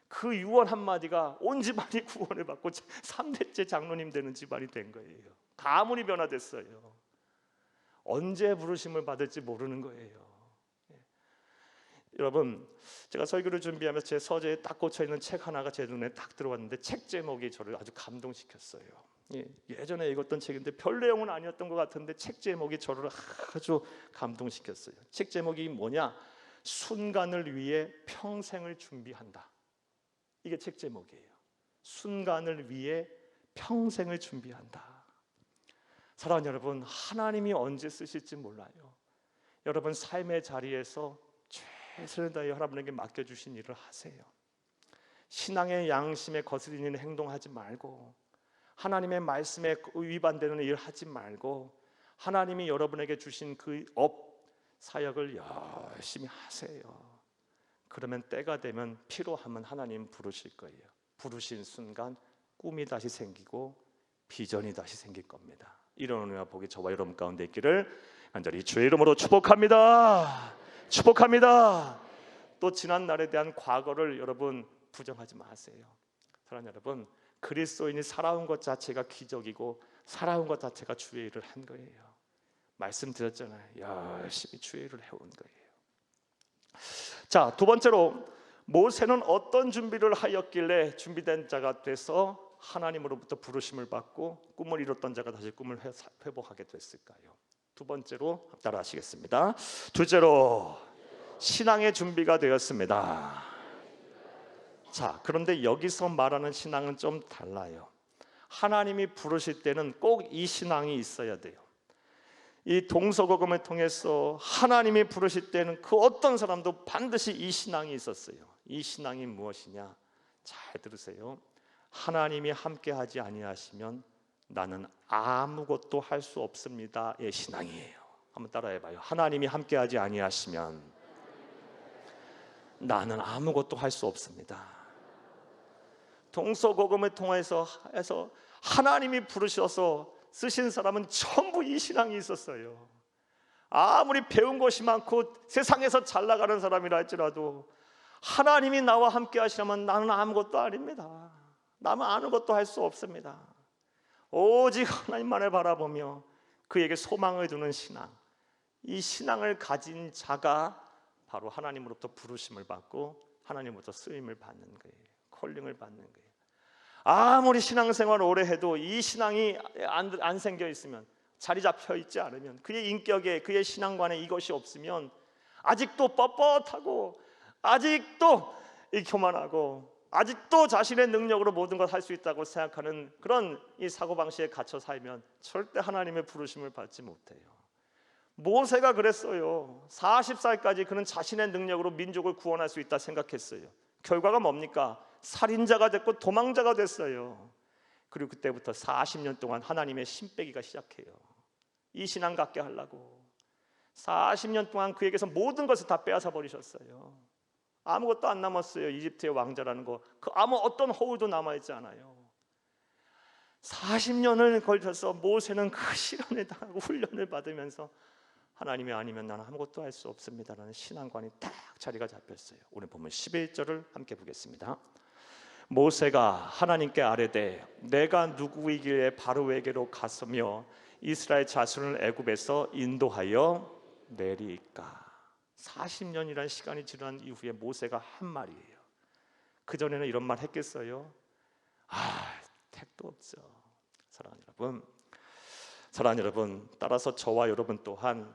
그 유언 한마디가 온 집안이 구원을 받고 3대째 장로님 되는 집안이 된 거예요. 가문이 변화됐어요. 언제 부르심을 받을지 모르는 거예요. 여러분, 제가 설교를 준비하면서 제 서재에 딱 꽂혀있는 책 하나가 제 눈에 딱 들어왔는데 책 제목이 저를 아주 감동시켰어요. 예전에 읽었던 책인데 별 내용은 아니었던 것 같은데 책 제목이 저를 아주 감동시켰어요. 책 제목이 뭐냐? 순간을 위해 평생을 준비한다. 이게 책 제목이에요. 순간을 위해 평생을 준비한다. 사랑하는 여러분, 하나님이 언제 쓰실지 몰라요. 여러분 삶의 자리에서 최선을 다해 여러분에게 맡겨주신 일을 하세요. 신앙의 양심에 거스르는 행동하지 말고, 하나님의 말씀에 위반되는 일 하지 말고, 하나님이 여러분에게 주신 그 사역을 열심히 하세요. 그러면 때가 되면 필요하면 하나님 부르실 거예요. 부르신 순간 꿈이 다시 생기고 비전이 다시 생길 겁니다. 이런 은혜와 복이 저와 여러분 가운데 있기를 간절히 주의 이름으로 축복합니다. 축복합니다. 또 지난 날에 대한 과거를 여러분 부정하지 마세요. 사랑하는 여러분, 그리스도인이 살아온 것 자체가 기적이고 살아온 것 자체가 주의 일을 한 거예요. 말씀드렸잖아요. 열심히 주의 일을 해온 거예요. 자, 두 번째로 모세는 어떤 준비를 하였길래 준비된 자가 돼서 하나님으로부터 부르심을 받고 꿈을 이뤘던 자가 다시 꿈을 회복하게 됐을까요? 두 번째로 따라 하시겠습니다. 둘째로 신앙의 준비가 되었습니다. 자, 그런데 여기서 말하는 신앙은 좀 달라요. 하나님이 부르실 때는 꼭 이 신앙이 있어야 돼요. 이 동서고금을 통해서 하나님이 부르실 때는 그 어떤 사람도 반드시 이 신앙이 있었어요. 이 신앙이 무엇이냐? 잘 들으세요. 하나님이 함께하지 아니하시면 나는 아무것도 할 수 없습니다의 신앙이에요. 한번 따라해봐요. 하나님이 함께하지 아니하시면 나는 아무것도 할 수 없습니다. 동서고금을 통해서 하나님이 부르셔서 쓰신 사람은 전부 이 신앙이 있었어요. 아무리 배운 것이 많고 세상에서 잘 나가는 사람이라 할지라도 하나님이 나와 함께 하시려면 나는 아무것도 아닙니다. 나는 아무것도 할 수 없습니다. 오직 하나님만을 바라보며 그에게 소망을 두는 신앙, 이 신앙을 가진 자가 바로 하나님으로부터 부르심을 받고 하나님으로부터 쓰임을 받는 거예요. 콜링을 받는 거예요. 아무리 신앙생활을 오래 해도 이 신앙이 안 생겨 있으면, 자리 잡혀 있지 않으면, 그의 인격에 그의 신앙관에 이것이 없으면 아직도 뻣뻣하고 아직도 교만하고 아직도 자신의 능력으로 모든 걸 할 수 있다고 생각하는 그런 이 사고방식에 갇혀 살면 절대 하나님의 부르심을 받지 못해요. 모세가 그랬어요. 40살까지 그는 자신의 능력으로 민족을 구원할 수 있다 생각했어요. 결과가 뭡니까? 살인자가 됐고 도망자가 됐어요. 그리고 그때부터 40년 동안 하나님의 심 빼기가 시작해요. 이 신앙 갖게 하려고 40년 동안 그에게서 모든 것을 다 빼앗아 버리셨어요. 아무것도 안 남았어요. 이집트의 왕자라는 거, 그 아무 어떤 허울도 남아있지 않아요. 40년을 걸쳐서 모세는 그 시련을 당하고 훈련을 받으면서 하나님이 아니면 나는 아무것도 할 수 없습니다라는 신앙관이 딱 자리가 잡혔어요. 오늘 보면 11절을 함께 보겠습니다. 모세가 하나님께 아뢰되 내가 누구이기에 바로에게로 갔으며 이스라엘 자손을 애굽에서 인도하여 내리까. 40년이라는 시간이 지난 이후에 모세가 한 말이에요. 그전에는 이런 말 했겠어요? 택도 없죠. 사랑하는 여러분, 사랑하는 여러분, 따라서 저와 여러분 또한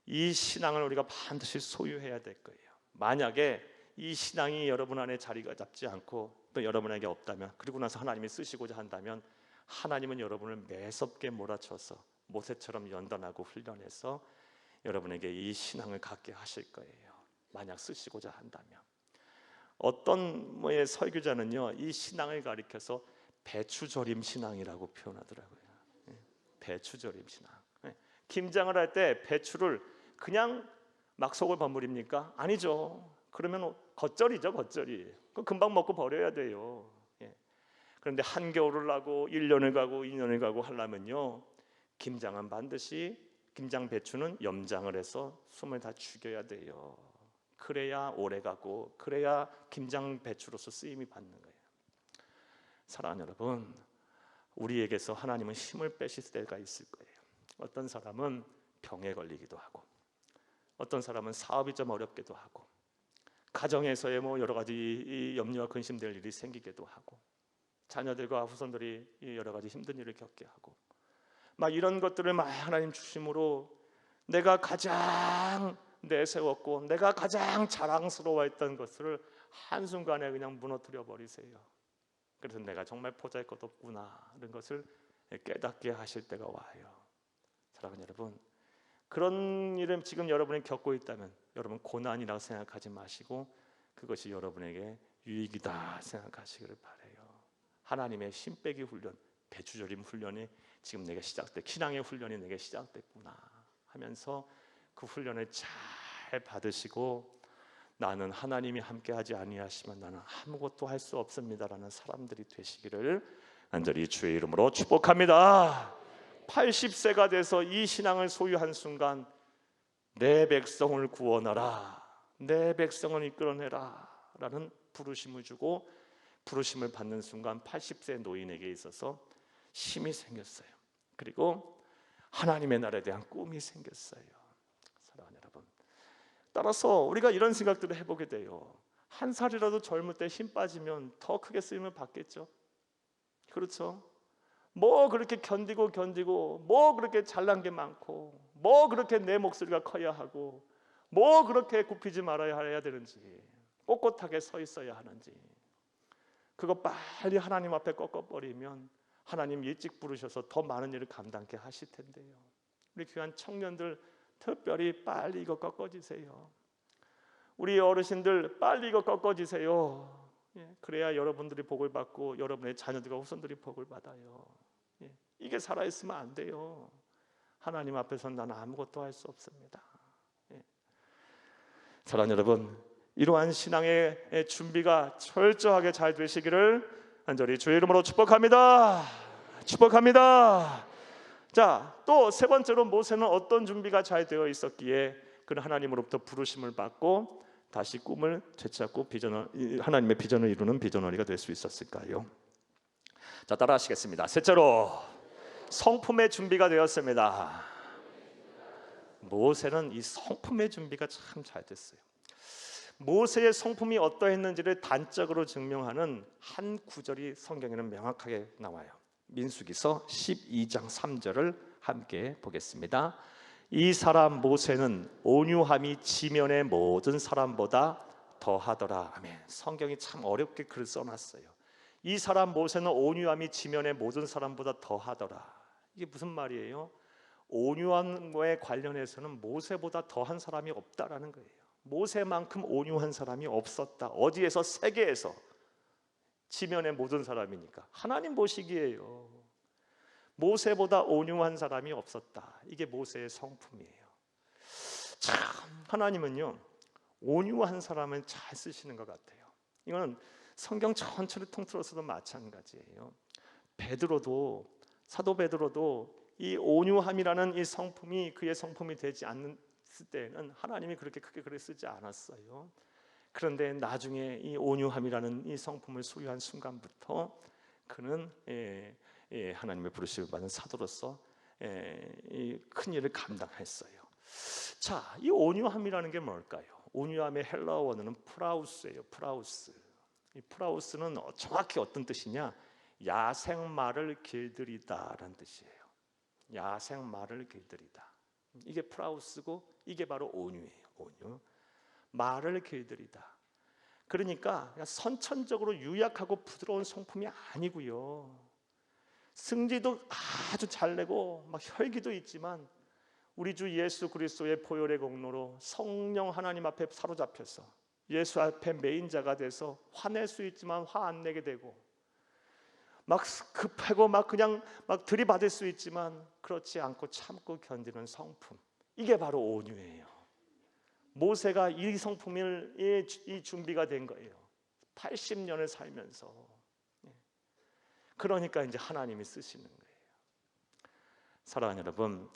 이 신앙을 우리가 반드시 소유해야 될 거예요. 만약에 이 신앙이 여러분 안에 자리가 잡지 않고 또 여러분에게 없다면, 그리고 나서 하나님이 쓰시고자 한다면, 하나님은 여러분을 매섭게 몰아쳐서 모세처럼 연단하고 훈련해서 여러분에게 이 신앙을 갖게 하실 거예요. 만약 쓰시고자 한다면. 어떤 설교자는요, 이 신앙을 가리켜서 배추절임 신앙이라고 표현하더라고요. 배추절임 신앙. 김장을 할 때 배추를 그냥 막 속을 버무립니까? 아니죠. 그러면 겉절이죠, 겉절이. 금방 먹고 버려야 돼요. 그런데 한겨울을 가고 1년을 가고 2년을 가고 하려면요, 김장은 반드시, 김장 배추는 염장을 해서 숨을 다 죽여야 돼요. 그래야 오래가고, 그래야 김장 배추로서 쓰임이 받는 거예요. 사랑하는 여러분, 우리에게서 하나님은 힘을 빼실 때가 있을 거예요. 어떤 사람은 병에 걸리기도 하고, 어떤 사람은 사업이 좀 어렵기도 하고, 가정에서의 여러 가지 염려와 근심될 일이 생기기도 하고, 자녀들과 후손들이 여러 가지 힘든 일을 겪게 하고, 막 이런 것들을 막 하나님 주심으로 내가 가장 내세웠고 내가 가장 자랑스러워했던 것을 한순간에 그냥 무너뜨려 버리세요. 그래서 내가 정말 보잘것없구나, 이런 것을 깨닫게 하실 때가 와요. 사랑하는 여러분, 그런 일을 지금 여러분이 겪고 있다면 여러분 고난이라고 생각하지 마시고 그것이 여러분에게 유익이다 생각하시기를 바라요. 하나님의 힘 빼기 훈련, 배추절임 훈련이 지금 내게 시작됐, 신앙의 훈련이 내게 시작됐구나 하면서 그 훈련을 잘 받으시고, 나는 하나님이 함께하지 아니하시면 나는 아무것도 할 수 없습니다라는 사람들이 되시기를 간절히 주의 이름으로 축복합니다. 80세가 돼서 이 신앙을 소유한 순간 내 백성을 구원하라, 내 백성을 이끌어내라 라는 부르심을 주고, 부르심을 받는 순간 80세 노인에게 있어서 힘이 생겼어요. 그리고 하나님의 나라에 대한 꿈이 생겼어요. 사랑하는 여러분, 따라서 우리가 이런 생각들을 해보게 돼요. 한 살이라도 젊을 때 힘 빠지면 더 크게 쓰임을 받겠죠. 그렇죠? 뭐 그렇게 견디고 뭐 그렇게 잘난 게 많고, 뭐 그렇게 내 목소리가 커야 하고, 뭐 그렇게 굽히지 말아야 해야 되는지, 꼿꼿하게 서 있어야 하는지, 그거 빨리 하나님 앞에 꺾어버리면 하나님 일찍 부르셔서 더 많은 일을 감당케 하실 텐데요. 우리 귀한 청년들 특별히 빨리 이거 꺾어지세요. 우리 어르신들 빨리 이거 꺾어지세요. 그래야 여러분들이 복을 받고 여러분의 자녀들과 후손들이 복을 받아요. 이게 살아있으면 안 돼요. 하나님 앞에서는 나는 아무것도 할 수 없습니다. 사랑하는 여러분, 이러한 신앙의 준비가 철저하게 잘 되시기를 간절히 주의 이름으로 축복합니다. 축복합니다. 자, 또 세 번째로 모세는 어떤 준비가 잘 되어 있었기에 그는 하나님으로부터 부르심을 받고 다시 꿈을 되찾고 하나님의 비전을 이루는 비전원이가 될 수 있었을까요? 자, 따라하시겠습니다. 셋째로 성품의 준비가 되었습니다. 모세는 이 성품의 준비가 참 잘 됐어요. 모세의 성품이 어떠했는지를 단적으로 증명하는 한 구절이 성경에는 명확하게 나와요. 민수기서 12장 3절을 함께 보겠습니다. 이 사람 모세는 온유함이 지면의 모든 사람보다 더하더라. 아멘. 성경이 참 어렵게 글을 써놨어요. 이 사람 모세는 온유함이 지면의 모든 사람보다 더하더라. 이게 무슨 말이에요? 온유함에 관련해서는 모세보다 더한 사람이 없다라는 거예요. 모세만큼 온유한 사람이 없었다. 어디에서? 세계에서. 지면의 모든 사람이니까 하나님 보시기에요. 모세보다 온유한 사람이 없었다. 이게 모세의 성품이에요. 참 하나님은요, 온유한 사람을 잘 쓰시는 것 같아요. 이거는 성경 전체를 통틀어서도 마찬가지예요. 사도 베드로도 이 온유함이라는 이 성품이 그의 성품이 되지 않는 때는 하나님이 그렇게 크게 글을 쓰지 않았어요. 그런데 나중에 이 온유함이라는 이 성품을 소유한 순간부터 그는 하나님의 부르심을 받은 사도로서 큰 일을 감당했어요. 자, 이 온유함이라는 게 뭘까요? 온유함의 헬라어 원어는 프라우스예요. 프라우스. 이 프라우스는 정확히 어떤 뜻이냐? 야생마를 길들이다라는 뜻이에요. 야생 말을 길들이다. 이게 프라우스고 이게 바로 온유예요. 온유. 말을 길들이다. 그러니까 선천적으로 유약하고 부드러운 성품이 아니고요. 승질도 아주 잘 내고 막 혈기도 있지만 우리 주 예수 그리스도의 보혈의 공로로 성령 하나님 앞에 사로잡혀서 예수 앞에 메인자가 돼서 화낼 수 있지만 화 안 내게 되고 막 급하고 막 그냥 막 들이받을 수 있지만 그렇지 않고 참고 견디는 성품, 이게 바로 온유예요. 모세가 이 성품을 이 준비가 된 거예요. 80년을 살면서. 그러니까 이제 하나님이 쓰시는 거예요. 사랑하는 여러분,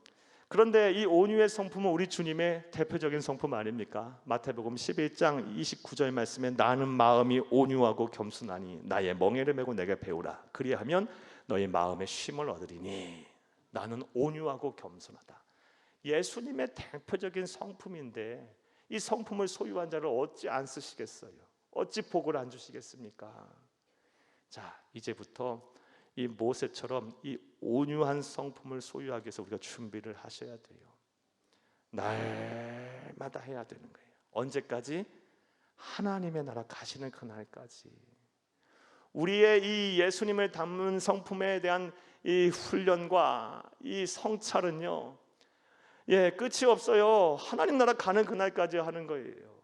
그런데 이 온유의 성품은 우리 주님의 대표적인 성품 아닙니까? 마태복음 11장 29절 말씀에 나는 마음이 온유하고 겸손하니 나의 멍에를 메고 내게 배우라. 그리하면 너의 마음에 쉼을 얻으리니. 나는 온유하고 겸손하다. 예수님의 대표적인 성품인데 이 성품을 소유한 자를 어찌 안 쓰시겠어요? 어찌 복을 안 주시겠습니까? 자, 이제부터 이 모세처럼 이 온유한 성품을 소유하기 위해서 우리가 준비를 하셔야 돼요. 날마다 해야 되는 거예요. 언제까지? 하나님의 나라 가시는 그날까지. 우리의 이 예수님을 닮은 성품에 대한 이 훈련과 이 성찰은요, 끝이 없어요. 하나님 나라 가는 그날까지 하는 거예요.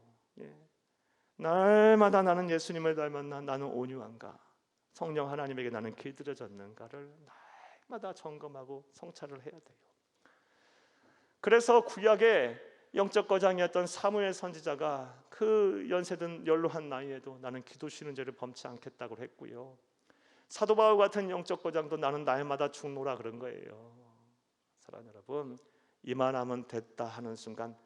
날마다 나는 예수님을 닮았나? 나는 온유한가? 성령 하나님에게 나는 길들여졌는가를 날마다 점검하고 성찰을 해야 돼요. 그래서 구약의 영적 거장이었던 사무엘 선지자가 그 연세든 연로한 나이에도 나는 기도 쉬는 죄를 범치 않겠다고 했고요. 사도 바울 같은 영적 거장도 나는 날마다 죽노라 그런 거예요. 사랑하는 여러분, 이만하면 됐다 하는 순간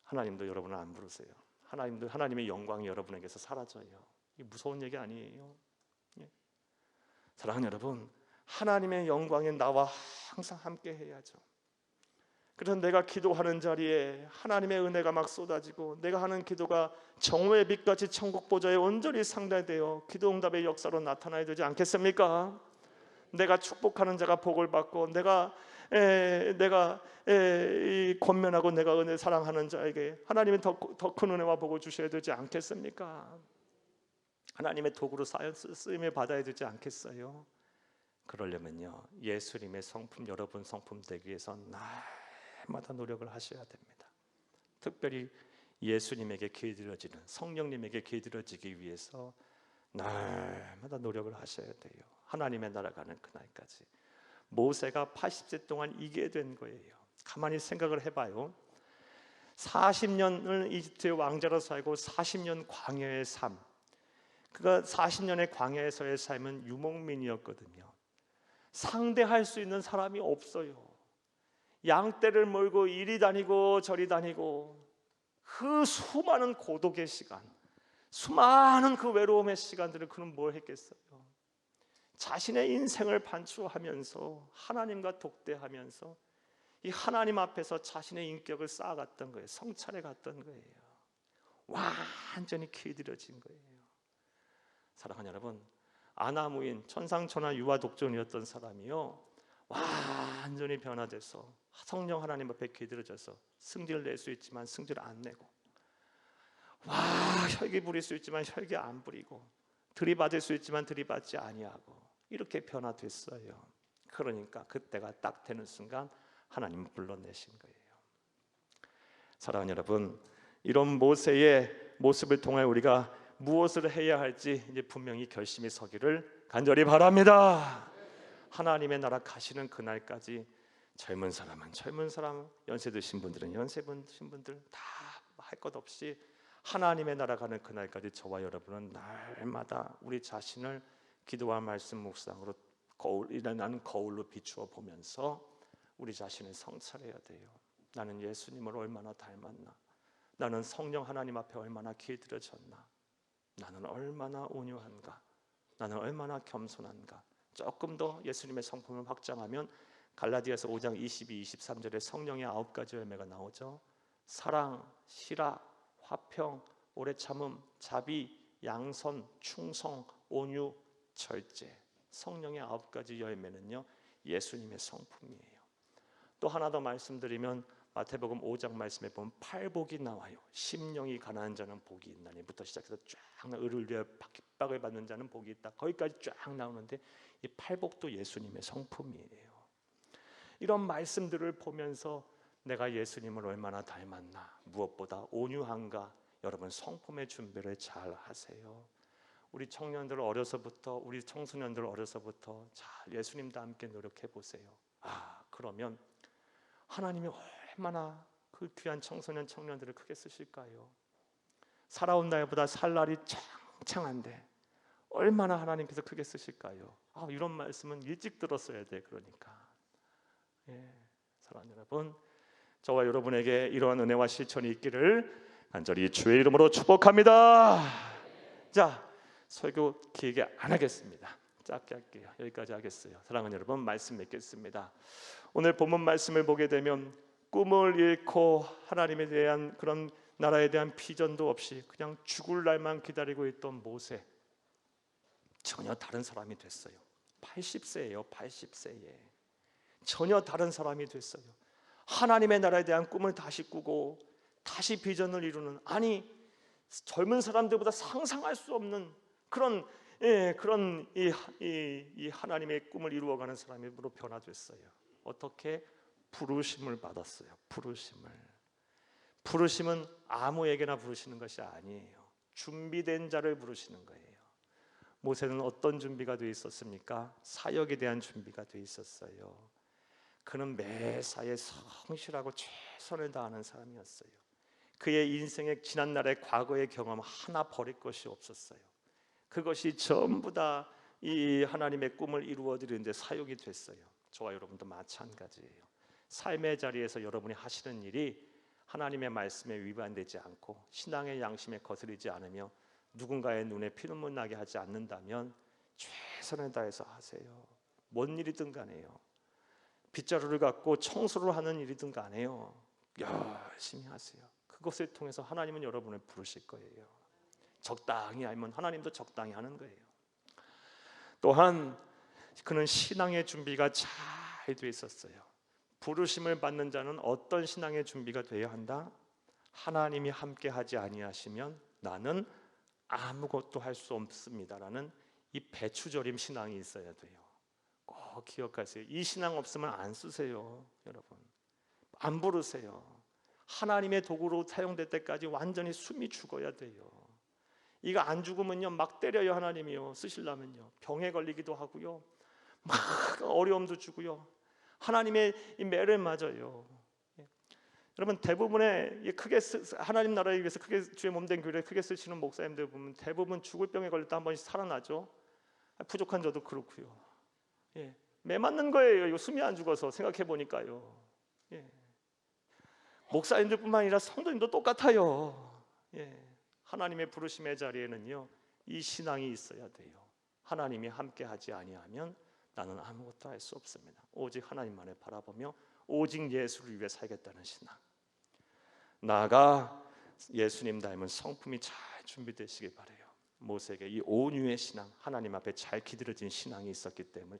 하나님도 여러분을 안 부르세요. 하나님의 영광이 여러분에게서 사라져요. 이게 무서운 얘기 아니에요. 사랑하는 여러분, 하나님의 영광이 나와 항상 함께 해야죠. 그래서 내가 기도하는 자리에 하나님의 은혜가 막 쏟아지고 내가 하는 기도가 정오의 빛같이 천국 보좌에 온전히 상달되어 기도 응답의 역사로 나타나야 되지 않겠습니까? 내가 축복하는 자가 복을 받고 내가 권면하고 내가 은혜 사랑하는 자에게 하나님은 더 큰 은혜와 복을 주셔야 되지 않겠습니까? 하나님의 도구로 쓰임을 받아야 되지 않겠어요? 그러려면요, 예수님의 성품, 여러분 성품 되기 위해서 날마다 노력을 하셔야 됩니다. 특별히 예수님에게 길들여지는, 성령님에게 길들여지기 위해서 날마다 노력을 하셔야 돼요. 하나님의 나라 가는 그날까지. 모세가 80세 동안 이게 된 거예요. 가만히 생각을 해봐요. 40년을 이집트의 왕자로 살고 40년 광야의 삶, 그가 40년의 광야에서의 삶은 유목민이었거든요. 상대할 수 있는 사람이 없어요. 양떼를 몰고 이리 다니고 저리 다니고 그 수많은 고독의 시간, 수많은 그 외로움의 시간들을 그는 뭘 했겠어요? 자신의 인생을 반추하면서 하나님과 독대하면서 이 하나님 앞에서 자신의 인격을 쌓아갔던 거예요. 성찰해 갔던 거예요. 완전히 길들여진 거예요. 사랑하는 여러분, 아나무인, 천상천하 유아 독존이었던 사람이요, 완전히 변화돼서 성령 하나님 앞에 길들여져서 승질을 낼 수 있지만 승질을 안 내고, 혈기 부릴 수 있지만 혈기 안 부리고, 들이받을 수 있지만 들이받지 아니하고, 이렇게 변화됐어요. 그러니까 그때가 딱 되는 순간 하나님 불러내신 거예요. 사랑하는 여러분, 이런 모세의 모습을 통해 우리가 무엇을 해야 할지 이제 분명히 결심이 서기를 간절히 바랍니다. 하나님의 나라 가시는 그날까지 젊은 사람은 젊은 사람, 연세 드신 분들은 연세 드신 분들 다 할 것 없이 하나님의 나라 가는 그날까지 저와 여러분은 날마다 우리 자신을 기도와 말씀 묵상으로 일어나는 거울로 비추어 보면서 우리 자신을 성찰해야 돼요. 나는 예수님을 얼마나 닮았나? 나는 성령 하나님 앞에 얼마나 길들여졌나? 나는 얼마나 온유한가? 나는 얼마나 겸손한가? 조금 더 예수님의 성품을 확장하면 갈라디아서 5장 22, 23절에 성령의 9가지 열매가 나오죠. 사랑, 실화, 화평, 오래 참음, 자비, 양선, 충성, 온유, 절제. 성령의 9가지 열매는요, 예수님의 성품이에요. 또 하나 더 말씀드리면 마태복음 5장 말씀에 보면 팔복이 나와요. 심령이 가난한 자는 복이 있나니부터 시작해서 쫙 의를 위하여 핍박을 받는 자는 복이 있다. 거기까지 쫙 나오는데 이 팔복도 예수님의 성품이에요. 이런 말씀들을 보면서 내가 예수님을 얼마나 닮았나, 무엇보다 온유한가, 여러분 성품의 준비를 잘 하세요. 우리 청년들 어려서부터, 우리 청소년들 어려서부터 잘 예수님과 함께 노력해 보세요. 그러면 하나님이 얼마나 그 귀한 청소년 청년들을 크게 쓰실까요? 살아온 날보다 살 날이 창창한데 얼마나 하나님께서 크게 쓰실까요? 이런 말씀은 일찍 들었어야 돼. 그러니까 사랑하는 여러분, 저와 여러분에게 이러한 은혜와 실천이 있기를 간절히 주의 이름으로 축복합니다. 자, 설교 길게 안 하겠습니다. 짧게 할게요. 여기까지 하겠어요. 사랑하는 여러분, 말씀 맺겠습니다. 오늘 본문 말씀을 보게 되면 꿈을 잃고 하나님에 대한 그런 나라에 대한 비전도 없이 그냥 죽을 날만 기다리고 있던 모세, 전혀 다른 사람이 됐어요. 80세예요. 80세에 전혀 다른 사람이 됐어요. 하나님의 나라에 대한 꿈을 다시 꾸고 다시 비전을 이루는, 젊은 사람들보다 상상할 수 없는 그런 이 하나님의 꿈을 이루어가는 사람으로 변화됐어요. 어떻게? 부르심을 받았어요. 부르심은 아무에게나 부르시는 것이 아니에요. 준비된 자를 부르시는 거예요. 모세는 어떤 준비가 되어 있었습니까? 사역에 대한 준비가 되어 있었어요. 그는 매사에 성실하고 최선을 다하는 사람이었어요. 그의 인생의 지난날의 과거의 경험 하나 버릴 것이 없었어요. 그것이 전부 다 이 하나님의 꿈을 이루어드리는 데 사용이 됐어요. 저와 여러분도 마찬가지예요. 삶의 자리에서 여러분이 하시는 일이 하나님의 말씀에 위반되지 않고 신앙의 양심에 거스르지 않으며 누군가의 눈에 피눈물 나게 하지 않는다면 최선을 다해서 하세요. 뭔 일이든 간에요. 빗자루를 갖고 청소를 하는 일이든 간에요. 열심히 하세요. 그것을 통해서 하나님은 여러분을 부르실 거예요. 적당히 알면 하나님도 적당히 하는 거예요. 또한 그는 신앙의 준비가 잘 되어 있었어요. 부르심을 받는 자는 어떤 신앙의 준비가 되어야 한다? 하나님이 함께 하지 아니하시면 나는 아무것도 할 수 없습니다라는 이 배추절임 신앙이 있어야 돼요. 꼭 기억하세요. 이 신앙 없으면 안 쓰세요. 여러분, 안 부르세요. 하나님의 도구로 사용될 때까지 완전히 숨이 죽어야 돼요. 이거 안 죽으면요 막 때려요. 하나님이요 쓰시려면요 병에 걸리기도 하고요, 막 어려움도 주고요, 하나님의 이 매를 맞아요. 여러분, 대부분의 하나님 나라에 위해서 크게 주의 몸된 교회를 크게 쓰시는 목사님들 보면 대부분 죽을 병에 걸렸다 한 번씩 살아나죠. 부족한 저도 그렇고요. 매 맞는 거예요. 이거 숨이 안 죽어서 생각해 보니까요. 목사님들뿐만 아니라 성도님도 똑같아요. 하나님의 부르심의 자리에는요 이 신앙이 있어야 돼요. 하나님이 함께 하지 아니하면 나는 아무것도 할 수 없습니다. 오직 하나님만을 바라보며 오직 예수를 위해 살겠다는 신앙. 나아가 예수님 닮은 성품이 잘 준비되시길 바라요. 모세에게 이 온유의 신앙, 하나님 앞에 잘 기들어진 신앙이 있었기 때문에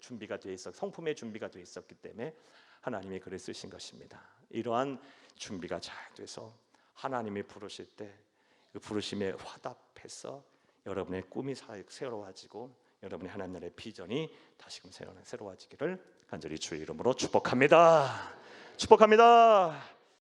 성품의 준비가 되어 있었기 때문에 하나님이 그를 쓰신 것입니다. 이러한 준비가 잘 돼서 하나님이 부르실 때 그 부르심에 화답해서 여러분의 꿈이 새로워지고 여러분의 하나님 나라의 비전이 다시금 새로워지기를 간절히 주의 이름으로 축복합니다. 축복합니다.